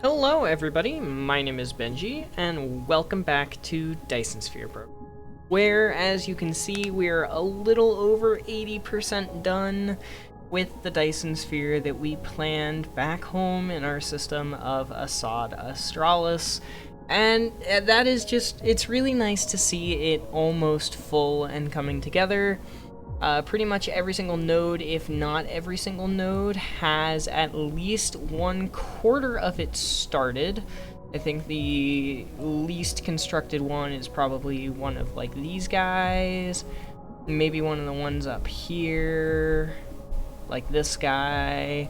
Hello everybody, my name is Benji, and welcome back to Dyson Sphere Bro, where, as you can see, we're a little over 80% done with the Dyson Sphere that we planned back home in our system of Assad Australis. And that is just, it's really nice to see it almost full and coming together. Pretty much every single node, if not every single node, has at least 1/4 of it started. I think the least constructed one is probably one of like these guys. Maybe one of the ones up here, like this guy.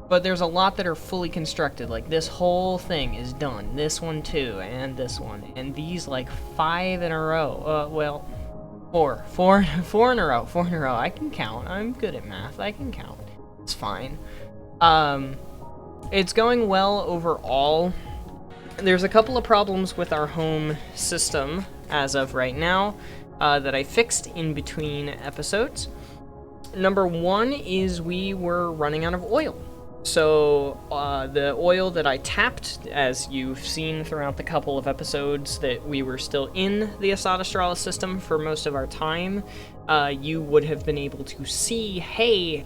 But there's a lot that are fully constructed, like this whole thing is done. This one too, and this one. And these like 5 in a row. Well, four in a row. I can count. I'm good at math. I can count. It's fine. It's going well overall. There's a couple of problems with our home system as of right now that I fixed in between episodes. Number one is we were running out of oil. So the oil that I tapped, as you've seen throughout the couple of episodes that we were still in the Assad Australis system for most of our time, you would have been able to see, hey,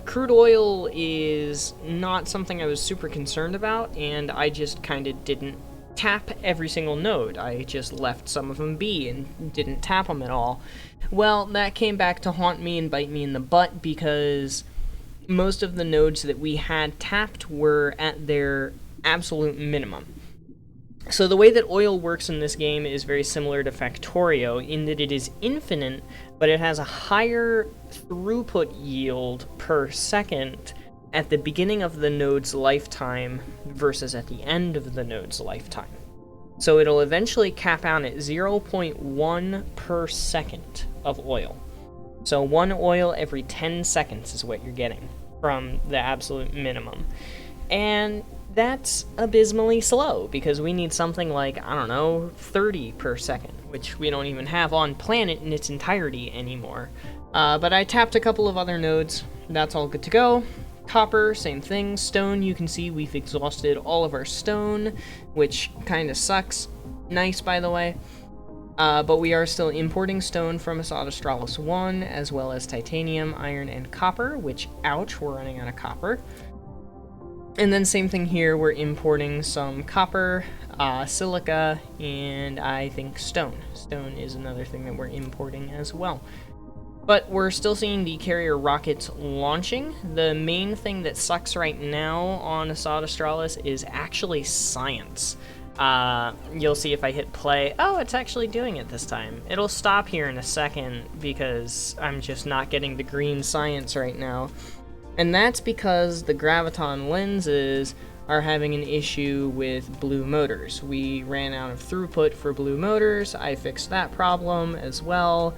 crude oil is not something I was super concerned about, and I just kind of didn't tap every single node. I just left some of them be and didn't tap them at all. Well, that came back to haunt me and bite me in the butt because most of the nodes that we had tapped were at their absolute minimum. So the way that oil works in this game is very similar to Factorio in that it is infinite, but it has a higher throughput yield per second at the beginning of the node's lifetime versus at the end of the node's lifetime. So it'll eventually cap out at 0.1 per second of oil. So 1 oil every 10 seconds is what you're getting from the absolute minimum. And that's abysmally slow because we need something like, I don't know, 30 per second, which we don't even have on planet in its entirety anymore. But I tapped a couple of other nodes. That's all good to go. Copper, same thing. Stone, you can see we've exhausted all of our stone, which kind of sucks. Nice, by the way. But we are still importing stone from Assad Australis 1, as well as titanium, iron, and copper, which, ouch, we're running out of copper. And then same thing here, we're importing some copper, silica, and I think stone. Stone is another thing that we're importing as well. But we're still seeing the Carier rockets launching. The main thing that sucks right now on Assad Australis is actually science. You'll see if I hit play. Oh, it's actually doing it this time. It'll stop here in a second because I'm just not getting the green science right now. And that's because the graviton lenses are having an issue with blue motors. We ran out of throughput for blue motors. I fixed that problem as well.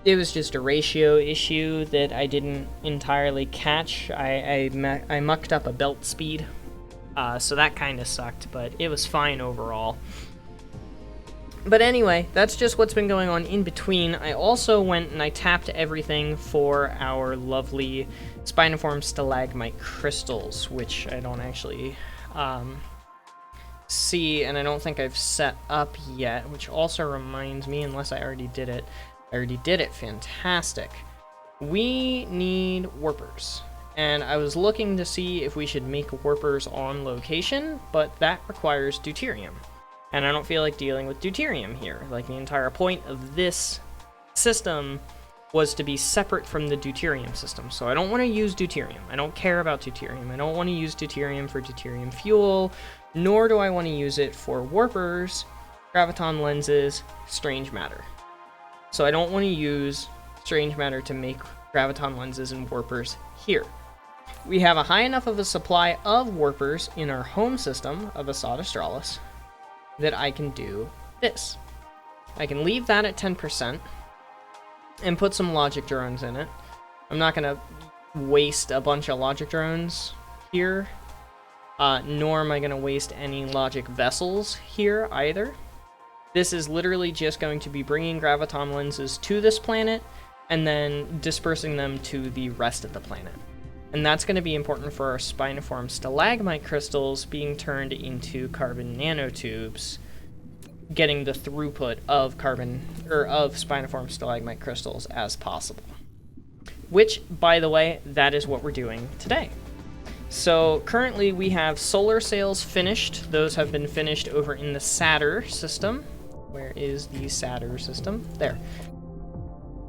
It was just a ratio issue that I didn't entirely catch. I mucked up a belt speed. So that kind of sucked, but it was fine overall. But anyway, that's just what's been going on in between. I also went and I tapped everything for our lovely spiniform stalagmite crystals, which I don't actually see, and I don't think I've set up yet, which also reminds me, unless I already did it. I already did it, fantastic. We need warpers. And I was looking to see if we should make warpers on location, but that requires deuterium. And I don't feel like dealing with deuterium here. Like, the entire point of this system was to be separate from the deuterium system. So I don't want to use deuterium. I don't care about deuterium. I don't want to use deuterium for deuterium fuel, nor do I want to use it for warpers, graviton lenses, strange matter. So I don't want to use strange matter to make graviton lenses and warpers here. We have a high enough of a supply of warpers in our home system of Assad Australis that I can do this. I can leave that at 10% and put some logic drones in it. I'm not going to waste a bunch of logic drones here, nor am I going to waste any logic vessels here either. This is literally just going to be bringing graviton lenses to this planet and then dispersing them to the rest of the planet. And that's going to be important for our spiniform stalagmite crystals being turned into carbon nanotubes, getting the throughput of spiniform stalagmite crystals as possible. Which, by the way, that is what we're doing today. So currently we have solar sails finished. Those have been finished over in the Satyr system. Where is the Satyr system? There.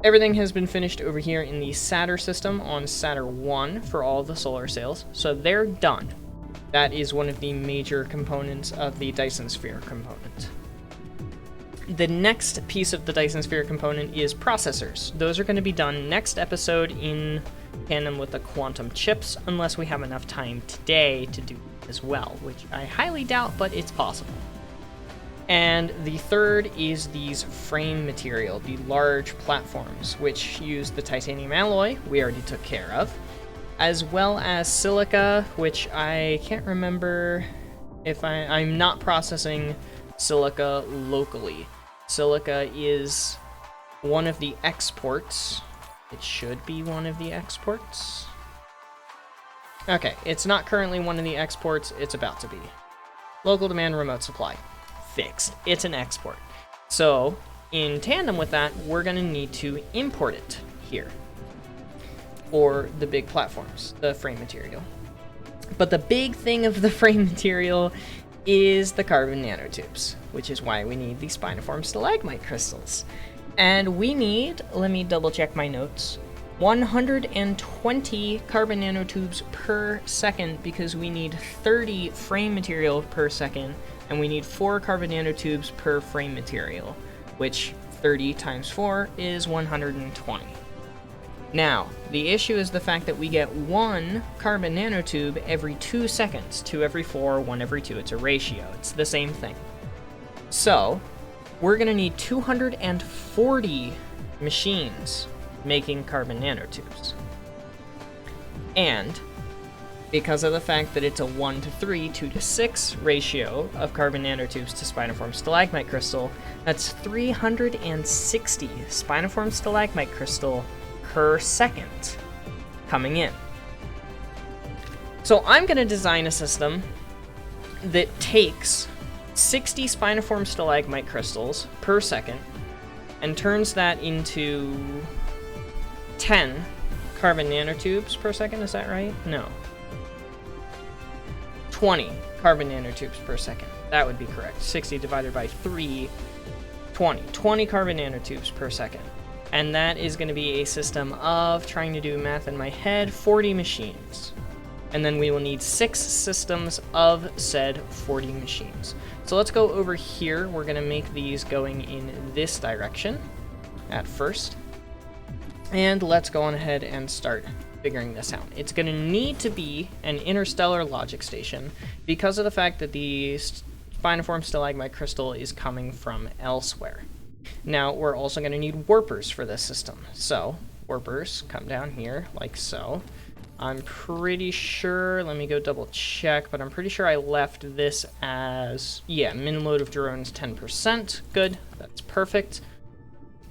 Everything has been finished over here in the Satyr system on Saturn 1 for all the solar sails. So they're done. That is one of the major components of the Dyson sphere component. The next piece of the Dyson sphere component is processors. Those are going to be done next episode in tandem with the quantum chips, unless we have enough time today to do it as well, which I highly doubt, but it's possible. And the third is these frame material, the large platforms, which use the titanium alloy we already took care of, as well as silica, which I can't remember if I'm not processing silica locally. Silica is one of the exports. It should be one of the exports. Okay, it's not currently one of the exports, it's about to be. Local demand, remote supply. Fixed. It's an export. So, in tandem with that, we're going to need to import it here for the big platforms, the frame material. But the big thing of the frame material is the carbon nanotubes, which is why we need the spiniform stalagmite crystals. And we need, let me double check my notes, 120 carbon nanotubes per second, because we need 30 frame material per second, and we need 4 carbon nanotubes per frame material, which 30 times 4 is 120. Now, the issue is the fact that we get 1 carbon nanotube every 2 seconds. 2 every 4, 1 every 2. It's a ratio. It's the same thing. So, we're going to need 240 machines making carbon nanotubes. And because of the fact that it's a 1 to 3, 2 to 6 ratio of carbon nanotubes to spiniform stalagmite crystal, that's 360 spiniform stalagmite crystal per second coming in. So I'm going to design a system that takes 60 spiniform stalagmite crystals per second and turns that into 10 carbon nanotubes per second. Is that right? No. 20 carbon nanotubes per second. That would be correct. 60 divided by 3, 20. 20 carbon nanotubes per second. And that is going to be a system of, trying to do math in my head, 40 machines. And then we will need 6 systems of said 40 machines. So let's go over here. We're going to make these going in this direction at first. And let's go on ahead and start figuring this out. It's going to need to be an interstellar logic station because of the fact that the spiniform stalagmite crystal is coming from elsewhere. Now, we're also going to need warpers for this system. So, warpers come down here, like so. I'm pretty sure, let me go double check, but I'm pretty sure I left this as, yeah, min load of drones 10%. Good, that's perfect.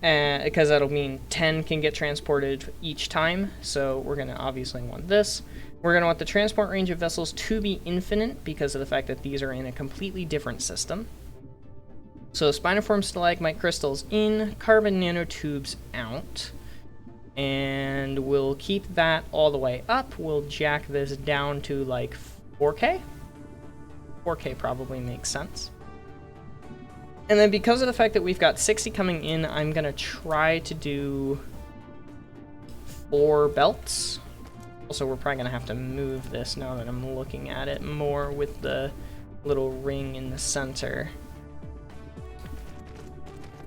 Because that'll mean 10 can get transported each time, so we're going to obviously want this. We're going to want the transport range of vessels to be infinite because of the fact that these are in a completely different system. So spiniform stalagmite crystals in, carbon nanotubes out, and we'll keep that all the way up. We'll jack this down to like 4K. 4K probably makes sense. And then because of the fact that we've got 60 coming in, I'm going to try to do 4 belts. Also, we're probably going to have to move this now that I'm looking at it more with the little ring in the center.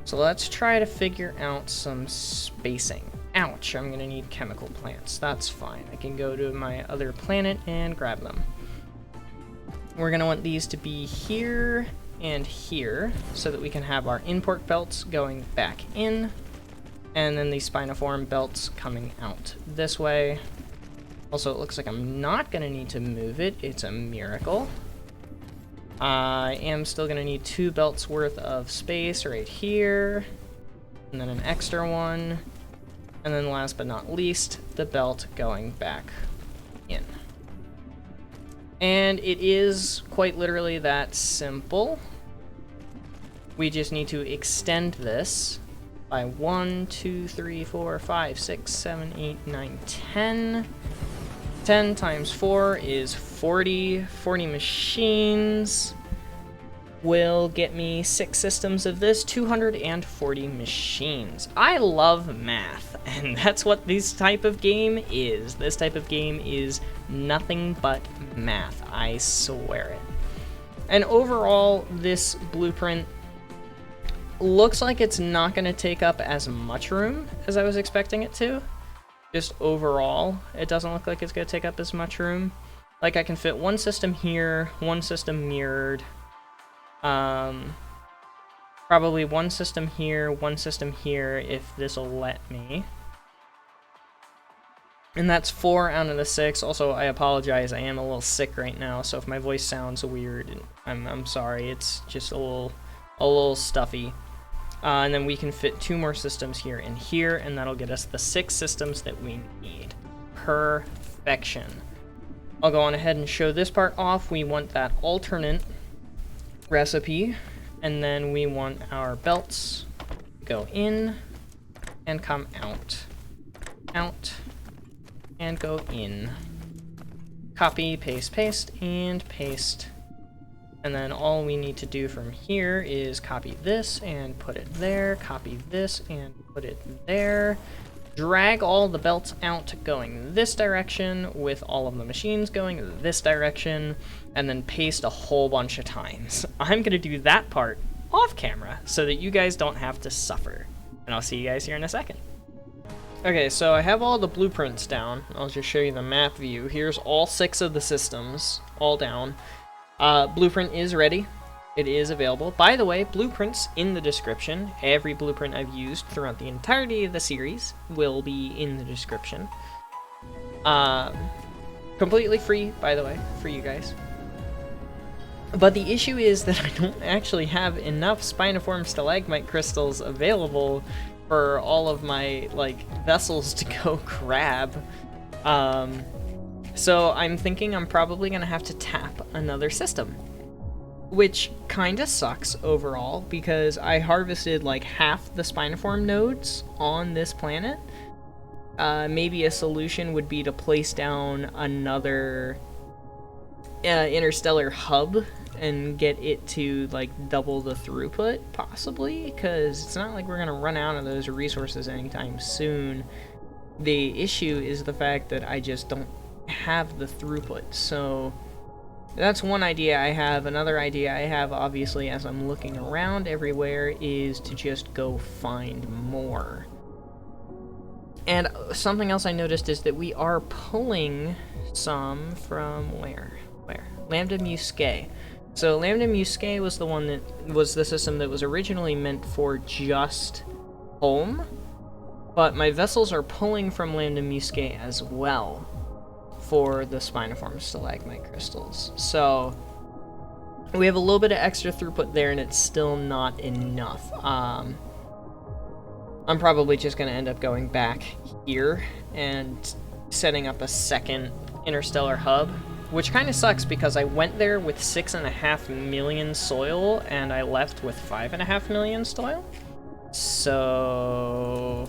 So let's try to figure out some spacing. Ouch, I'm going to need chemical plants. That's fine. I can go to my other planet and grab them. We're going to want these to be here and here so that we can have our import belts going back in, and then the spiniform belts coming out this way. Also, it looks like I'm not going to need to move it. It's a miracle. I am still going to need 2 belts worth of space right here, and then an extra one, and then last but not least, the belt going back in. And it is quite literally that simple. We just need to extend this by 1, 2, 3, 4, 5, 6, 7, 8, 9, 10. 10 times 4 is 40. 40 machines will get me 6 systems of this, 240 machines. I love math, and that's what this type of game is. This type of game is nothing but math, I swear it. And overall, this blueprint looks like it's not going to take up as much room as I was expecting it to. Just overall, it doesn't look like it's going to take up as much room. Like, I can fit one system here, one system mirrored, probably one system here if this will let me. And that's 4 out of the 6. Also, I apologize, I am a little sick right now, so if my voice sounds weird, I'm sorry. It's just a little stuffy. And then we can fit 2 more systems here and here, and that'll get us the 6 systems that we need. Perfection. I'll go on ahead and show this part off. We want that alternate recipe, and then we want our belts to go in and come out, out, and go in. Copy, paste, paste, and paste. And then all we need to do from here is copy this and put it there, copy this and put it there. Drag all the belts out going this direction with all of the machines going this direction, and then paste a whole bunch of times. I'm gonna do that part off camera so that you guys don't have to suffer. And I'll see you guys here in a second. Okay, so I have all the blueprints down. I'll just show you the map view. Here's all 6 of the systems, all down. Blueprint is ready. It is available. By the way, blueprints in the description. Every blueprint I've used throughout the entirety of the series will be in the description. Completely free, by the way, for you guys. But the issue is that I don't actually have enough spiniform stalagmite crystals available for all of my, vessels to go grab. So I'm thinking I'm probably gonna have to tap another system, which kinda sucks overall because I harvested half the spiniform nodes on this planet. Maybe a solution would be to place down another interstellar hub and get it to double the throughput, possibly, because it's not like we're gonna run out of those resources anytime soon. The issue is the fact that I just don't have the throughput. So that's one idea I have. Another idea I have, obviously, as I'm looking around everywhere, is to just go find more. And something else I noticed is that we are pulling some from where? Lambda Muscae. So Lambda Muscae was the one that was the system that was originally meant for just home, but my vessels are pulling from Lambda Muscae as well for the spiniform stalagmite crystals. So we have a little bit of extra throughput there, and it's still not enough. I'm probably just going to end up going back here and setting up a second interstellar hub, which kind of sucks because I went there with 6.5 million soil and I left with 5.5 million soil. So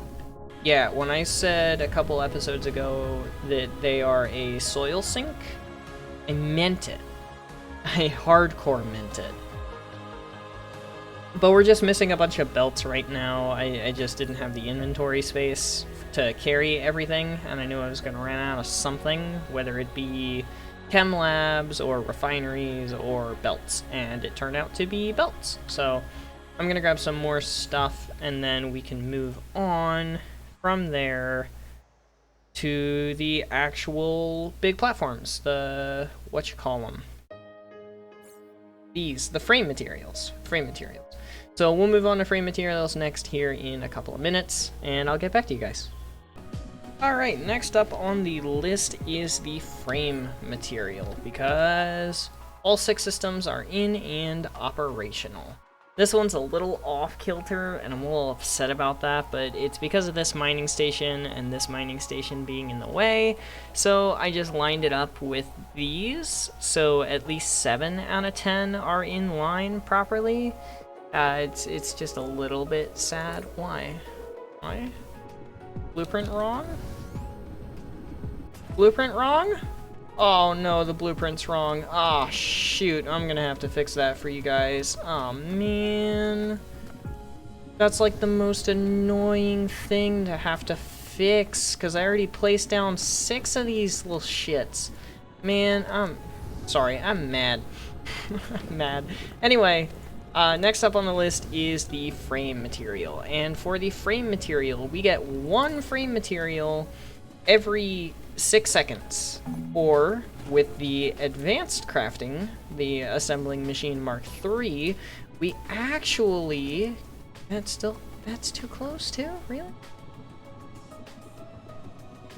yeah, when I said a couple episodes ago that they are a soil sink, I meant it. I hardcore meant it. But we're just missing a bunch of belts right now. I just didn't have the inventory space to carry everything, and I knew I was going to run out of something, whether it be chem labs or refineries or belts, and it turned out to be belts. So I'm going to grab some more stuff, and then we can move on from there to the actual big platforms, the the frame materials. So we'll move on to frame materials next here in a couple of minutes, and I'll get back to you guys. Alright, next up on the list is the frame material, because all 6 systems are in and operational. This one's a little off kilter, and I'm a little upset about that, but it's because of this mining station and this mining station being in the way. So I just lined it up with these, so at least 7 out of 10 are in line properly. It's just a little bit sad. Why? Why? Blueprint wrong? Blueprint wrong? Oh no, the blueprint's wrong. Ah, shoot. I'm gonna have to fix that for you guys. Oh man. That's like the most annoying thing to have to fix, because I already placed down 6 of these little shits. Man, I'm sorry. I'm mad. I'm mad. Anyway, next up on the list is the frame material. And for the frame material, we get 1 frame material every 6 seconds, or with the advanced crafting, the assembling machine Mark III, we actually, that's too close too, really?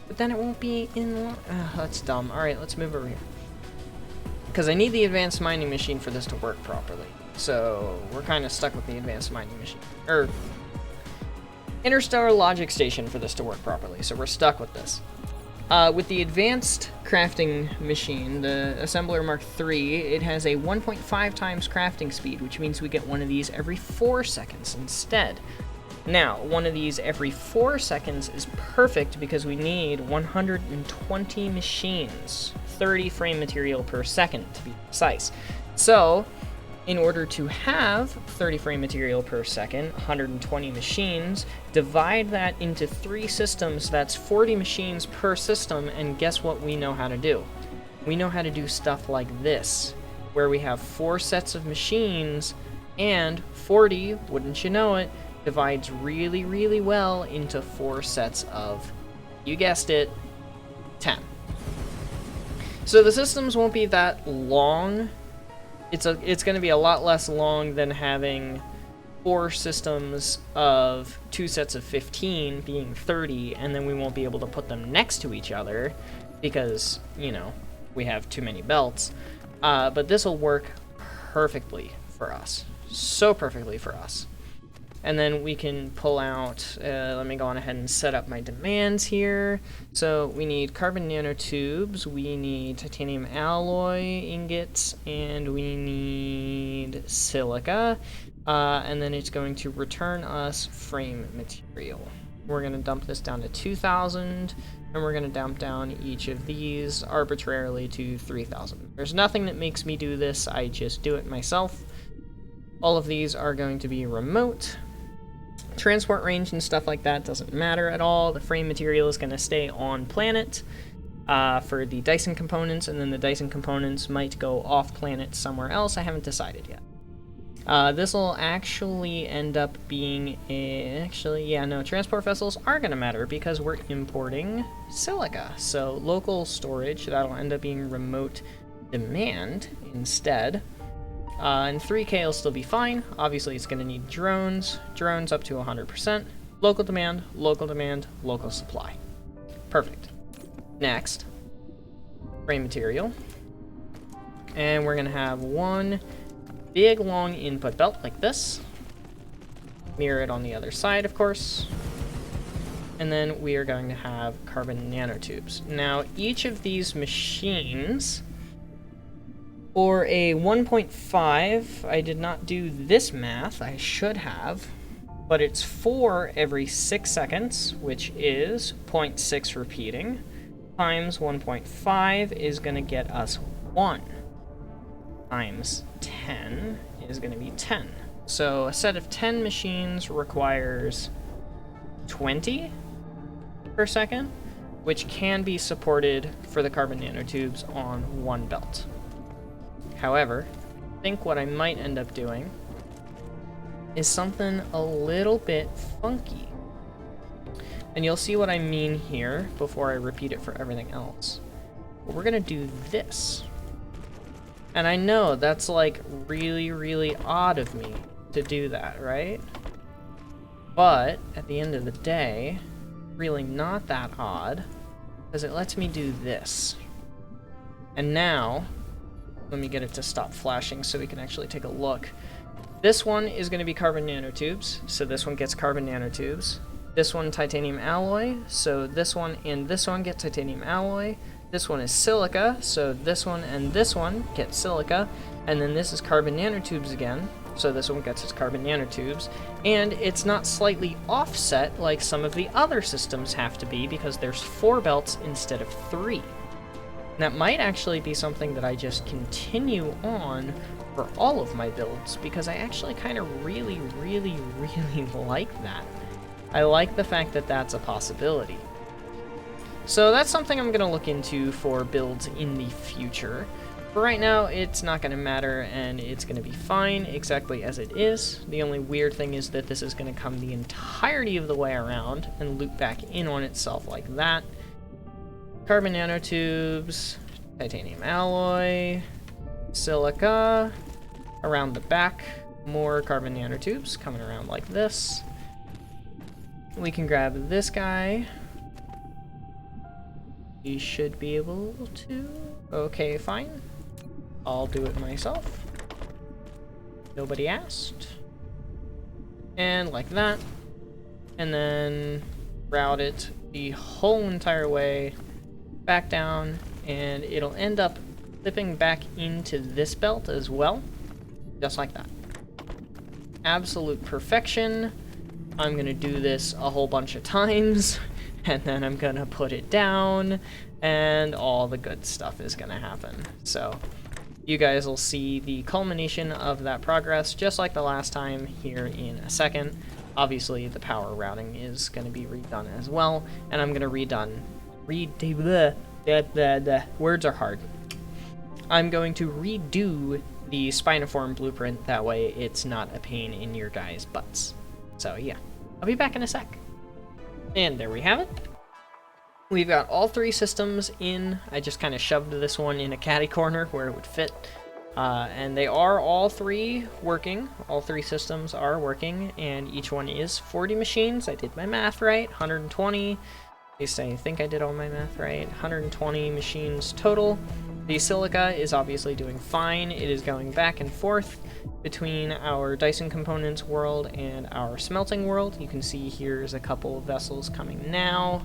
But then it won't be in, that's dumb. All right, let's move over here. Because I need the advanced mining machine for this to work properly. So we're kind of stuck with the advanced mining machine, or interstellar logic station for this to work properly. So we're stuck with this. With the advanced crafting machine, the assembler Mark III, it has a 1.5 times crafting speed, which means we get one of these every 4 seconds instead. Now, one of these every 4 seconds is perfect because we need 120 machines, 30 frame material per second to be precise. So, in order to have 30 frame material per second, 120 machines, divide that into 3 systems, that's 40 machines per system, and guess what we know how to do? We know how to do stuff like this, where we have 4 sets of machines, and 40, wouldn't you know it, divides really, really well into 4 sets of, you guessed it, 10. So the systems won't be that long. It's going to be a lot less long than having 4 systems of 2 sets of 15 being 30, and then we won't be able to put them next to each other because, you know, we have too many belts. But this will work perfectly for us. So perfectly for us. And then we can pull out, let me go on ahead and set up my demands here. So we need carbon nanotubes, we need titanium alloy ingots, and we need silica. And then it's going to return us frame material. We're going to dump this down to 2,000, and we're going to dump down each of these arbitrarily to 3,000. There's nothing that makes me do this, I just do it myself. All of these are going to be remote. Transport range and stuff like that doesn't matter at all. The frame material is going to stay on planet for the Dyson components, and then the Dyson components might go off planet somewhere else. I haven't decided yet. This will actually end up being transport vessels are going to matter because we're importing silica. So local storage, that'll end up being remote demand instead. And 3K will still be fine. Obviously, it's going to need drones. Drones up to 100%. Local demand, local supply. Perfect. Next, frame material. And we're going to have one big, long input belt like this. Mirror it on the other side, of course. And then we are going to have carbon nanotubes. Now, each of these machines... For a 1.5, I did not do this math, I should have, but it's 4 every 6 seconds, which is 0.6 repeating, times 1.5 is going to get us 1, times 10 is going to be 10. So a set of 10 machines requires 20 per second, which can be supported for the carbon nanotubes on one belt. However, I think what I might end up doing is something a little bit funky. And you'll see what I mean here before I repeat it for everything else. But we're gonna do this. And I know that's like really, really odd of me to do that, right? But at the end of the day, really not that odd, because it lets me do this. And now, let me get it to stop flashing so we can actually take a look. This one is going to be carbon nanotubes, so this one gets carbon nanotubes. This one titanium alloy, so this one and this one get titanium alloy. This one is silica, so this one and this one get silica. And then this is carbon nanotubes again, so this one gets its carbon nanotubes. And it's not slightly offset like some of the other systems have to be because there's 4 belts instead of 3. That might actually be something that I just continue on for all of my builds, because I actually kind of really like that. I like the fact that that's a possibility. So that's something I'm going to look into for builds in the future. For right now, it's not going to matter, and it's going to be fine exactly as it is. The only weird thing is that this is going to come the entirety of the way around and loop back in on itself like that. Carbon nanotubes, titanium alloy, silica, around the back, more carbon nanotubes coming around like this. We can grab this guy. We should be able to. Okay, fine. I'll do it myself. Nobody asked. And like that. And then route it the whole entire way back down, and it'll end up flipping back into this belt as well. Just like that. Absolute perfection. I'm gonna do this a whole bunch of times, and then I'm gonna put it down, and all the good stuff is gonna happen. So you guys will see the culmination of that progress just like the last time here in a second. Obviously the power routing is gonna be redone as well, and I'm gonna words are hard. I'm going to redo the spiniform blueprint, that way it's not a pain in your guys' butts. So yeah, I'll be back in a sec. And there we have it. We've got all 3 systems in. I just kind of shoved this one in a catty corner where it would fit. And they are all 3 working. All 3 systems are working, and each one is 40 machines. I did my math right, 120. At least I think I did all my math right. 120 machines total. The silica is obviously doing fine. It is going back and forth between our Dyson components world and our smelting world. You can see here's a couple of vessels coming now.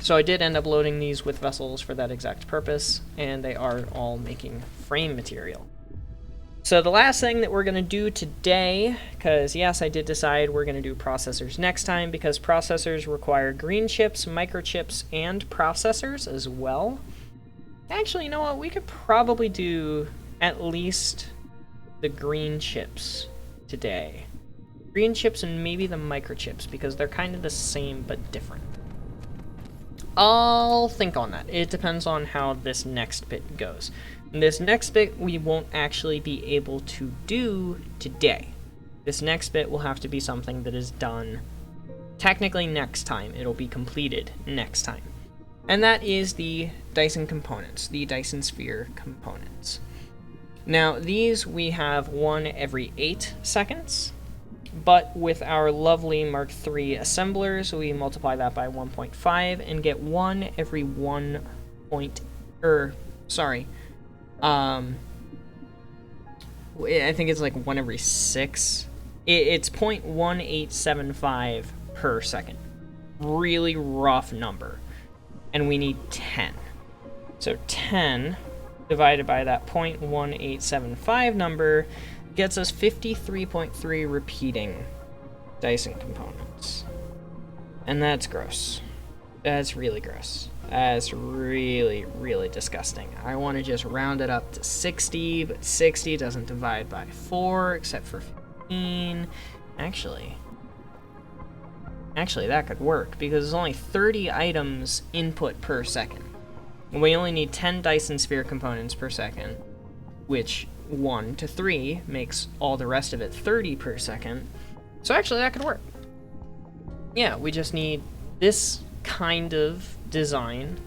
So I did end up loading these with vessels for that exact purpose, and they are all making frame material. So the last thing that we're going to do today, because yes, I did decide we're going to do processors next time, because processors require green chips, microchips, and processors as well. Actually, you know what? We could probably do at least the green chips today. Green chips and maybe the microchips, because they're kind of the same but different. I'll think on that. It depends on how this next bit goes. This next bit we won't actually be able to do today. This next bit will have to be something that is done technically next time. It'll be completed next time. And that is the Dyson components, the Dyson sphere components. Now these we have one every 8 seconds, but with our lovely Mark III assemblers, we multiply that by 1.5 and get one every I think it's like 1 every 6. It's 0.1875 per second. Really rough number. And we need 10. So 10 divided by that 0.1875 number gets us 53.3 repeating Dyson components. And that's gross. That's really gross. That's really, really disgusting. I want to just round it up to 60, but 60 doesn't divide by 4 except for 15. Actually, that could work because there's only 30 items input per second. And we only need 10 Dyson sphere components per second, which 1 to 3 makes all the rest of it 30 per second. So actually that could work. Yeah, we just need this kind of design.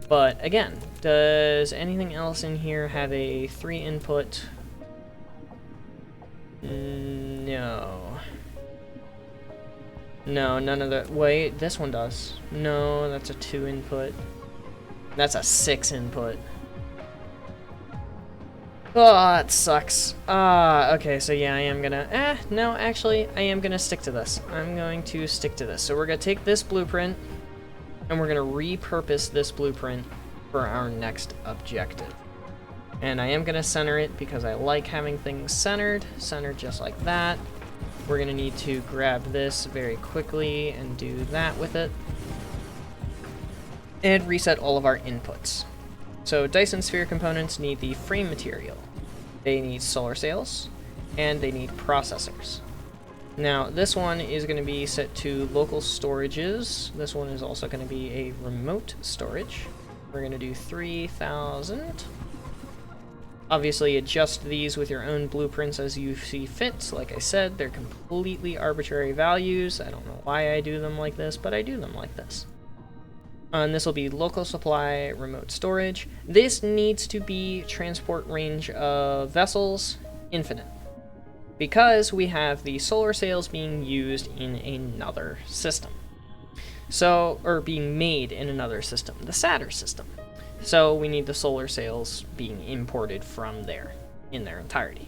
But again, does anything else in here have a 3 input? No. No, none of the... Wait, this one does. No, that's a 2 input. That's a 6 input. Oh, that sucks. Okay, so yeah, I am gonna... no, actually, I am gonna stick to this. I'm going to stick to this. So we're gonna take this blueprint, and we're gonna repurpose this blueprint for our next objective. And I am gonna center it because I like having things centered just like that. We're gonna need to grab this very quickly and do that with it. And reset all of our inputs. So Dyson sphere components need the frame material. They need solar sails, and they need processors. Now, this one is going to be set to local storages. This one is also going to be a remote storage. We're going to do 3,000. Obviously, adjust these with your own blueprints as you see fit. Like I said, they're completely arbitrary values. I don't know why I do them like this, but I do them like this. And this will be local supply, remote storage. This needs to be transport range of vessels infinite, because we have the solar sails being used in another system. So, or being made in another system, the Saturn system. So we need the solar sails being imported from there in their entirety.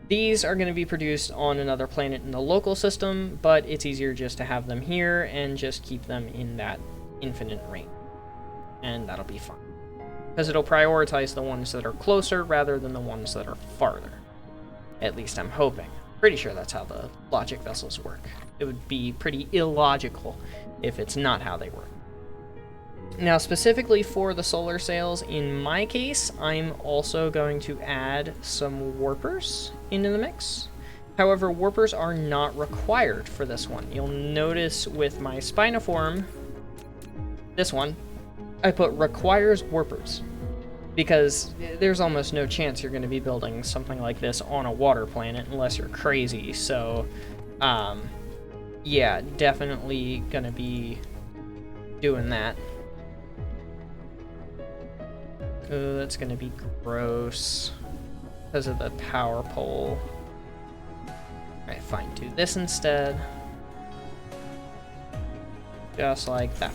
These are going to be produced on another planet in the local system, but it's easier just to have them here and just keep them in that infinite range. And that'll be fine, because it'll prioritize the ones that are closer rather than the ones that are farther. At least I'm hoping. Pretty sure that's how the logic vessels work. It would be pretty illogical if it's not how they work. Now, specifically for the solar sails, in my case, I'm also going to add some warpers into the mix. However, warpers are not required for this one. You'll notice with my Spinoform, this one, I put requires warpers, because there's almost no chance you're going to be building something like this on a water planet unless you're crazy. So, yeah, definitely going to be doing that. Oh, that's going to be gross because of the power pole. Alright, fine. Do this instead. Just like that.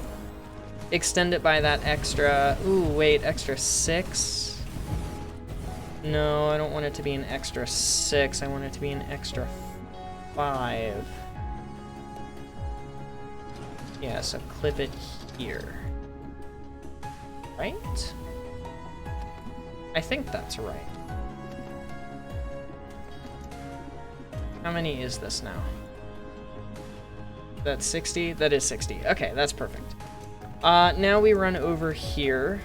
Extend it by that extra... Ooh, wait, extra 6? No, I don't want it to be an extra 6. I want it to be an extra 5. Yeah, so clip it here. Right? I think that's right. How many is this now? That's 60? That is 60. Okay, that's perfect. Now we run over here,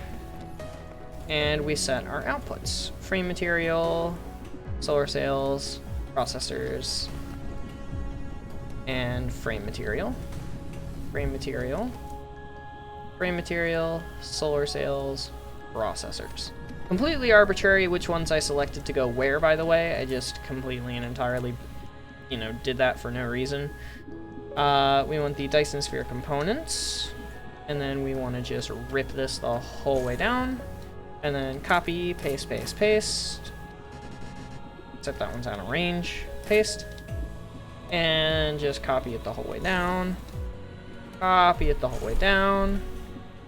and we set our outputs. Frame material, solar sails, processors, and frame material. Frame material, frame material, solar sails, processors. Completely arbitrary which ones I selected to go where, by the way. I just completely and entirely, did that for no reason. We want the Dyson sphere components. And then we want to just rip this the whole way down. And then copy, paste, paste, paste. Except that one's out of range. Paste. And just copy it the whole way down. Copy it the whole way down.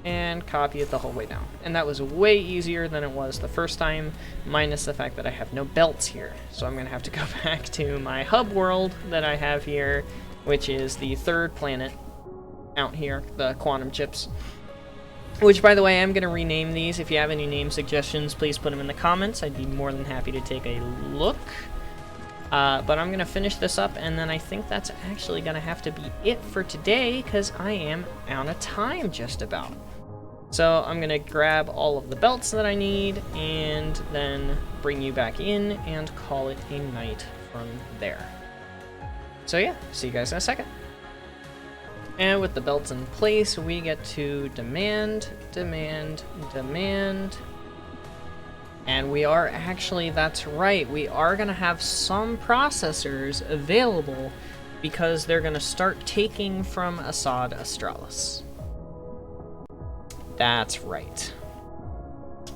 And copy it the whole way down. And that was way easier than it was the first time, minus the fact that I have no belts here. So I'm going to have to go back to my hub world that I have here, which is the third planet out here, the quantum chips. Which, by the way, I'm going to rename these. If you have any name suggestions, please put them in the comments. I'd be more than happy to take a look. But I'm going to finish this up, and then I think that's actually going to have to be it for today, because I am out of time just about. So I'm going to grab all of the belts that I need, and then bring you back in and call it a night from there. So yeah, see you guys in a second. And with the belts in place, we get to demand, demand, demand. And we are actually, that's right, we are going to have some processors available because they're going to start taking from Assad Australis. That's right.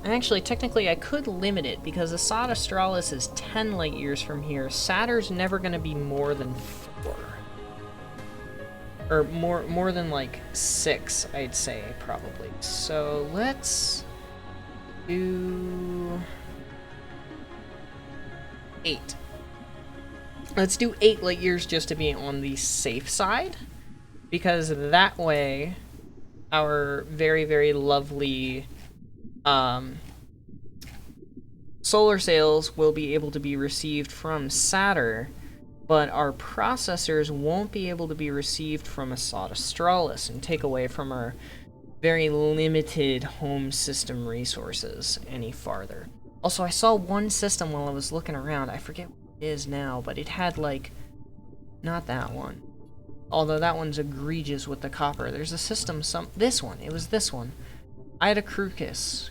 Actually, technically, I could limit it because Assad Australis is 10 light years from here. Saturn's never going to be more than 4. Or more than like 6, I'd say, probably. So let's do... 8. Let's do 8 light years just to be on the safe side, because that way our very, very lovely solar sails will be able to be received from Saturn, but our processors won't be able to be received from Assad Australis and take away from our very limited home system resources any farther. Also, I saw one system while I was looking around. I forget what it is now, but it had, like, not that one. Although that one's egregious with the copper. There's a system, this one. It was this one. I had a Crucius,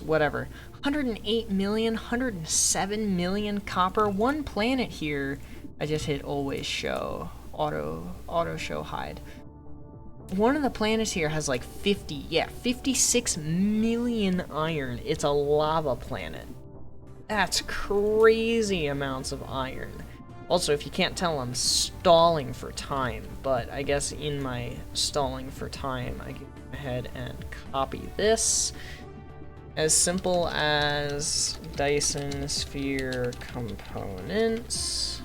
whatever. 108 million, 107 million copper. One planet here. I just hit always show. Auto show hide. One of the planets here has like 56 million iron. It's a lava planet. That's crazy amounts of iron. Also, if you can't tell, I'm stalling for time, but I guess in my stalling for time, I can go ahead and copy this. As simple as Dyson sphere components.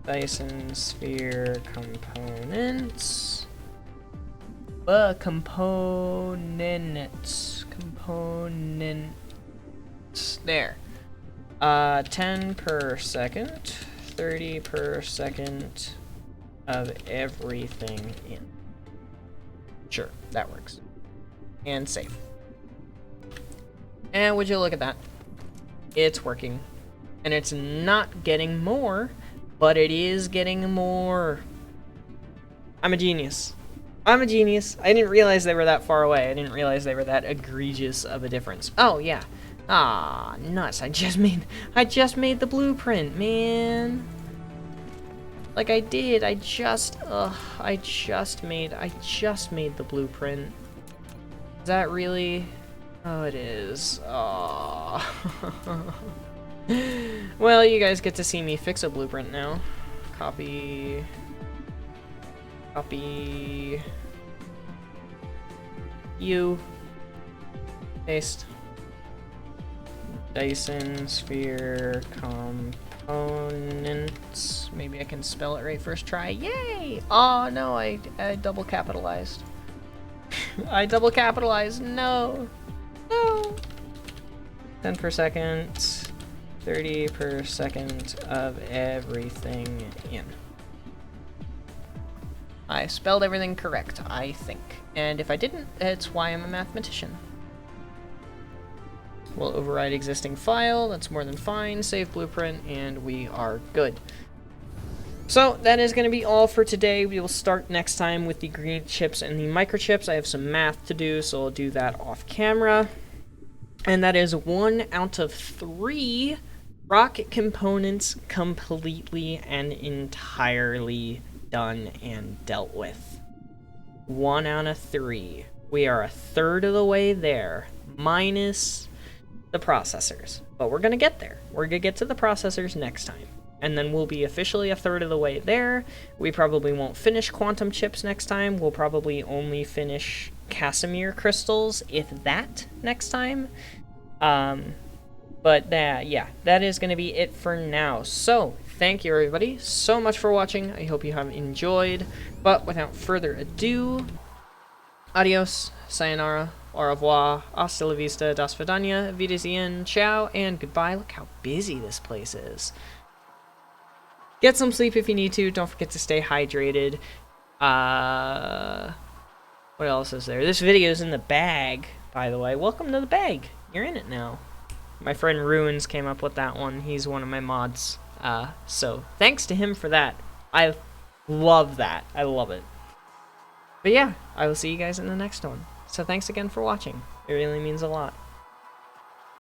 Dyson sphere components. Components. There. 10 per second, 30 per second of everything in. Sure, that works. And save. And would you look at that? It's working. And it's not getting more, but it is getting more. I'm a genius. I'm a genius. I didn't realize they were that far away. I didn't realize they were that egregious of a difference. Oh, yeah. Ah, nuts. I just made the blueprint, man. Like I did. I just made the blueprint. Is that really? Oh, it is. Oh. Well, you guys get to see me fix a blueprint now. Copy. You. Paste. Dyson sphere components. Maybe I can spell it right first try. Yay! Oh no, I double capitalized. I double capitalized. No. No. 10 per second. 30 per second of everything in. I spelled everything correct, I think. And if I didn't, it's why I'm a mathematician. We'll override existing file, that's more than fine, save blueprint, and we are good. So that is going to be all for today. We will start next time with the green chips and the microchips. I have some math to do, so I'll do that off camera. And that is 1 out of 3 rocket components completely and entirely done and dealt with. 1 out of 3. We are a third of the way there, minus the processors, but we're gonna get there. We're gonna get to the processors next time, and then we'll be officially a third of the way there. We probably won't finish quantum chips next time. We'll probably only finish Casimir crystals, if that, next time. But yeah, that is gonna be it for now. So thank you everybody so much for watching. I hope you have enjoyed, but without further ado, adios, sayonara, au revoir, hasta la vista, das vidania, wiedersehen, ciao, and goodbye. Look how busy this place is. Get some sleep if you need to. Don't forget to stay hydrated. What else is there? This video's in the bag, by the way. Welcome to the bag. You're in it now. My friend Ruins came up with that one. He's one of my mods. So thanks to him for that. I love that. I love it. But yeah, I will see you guys in the next one. So thanks again for watching. It really means a lot.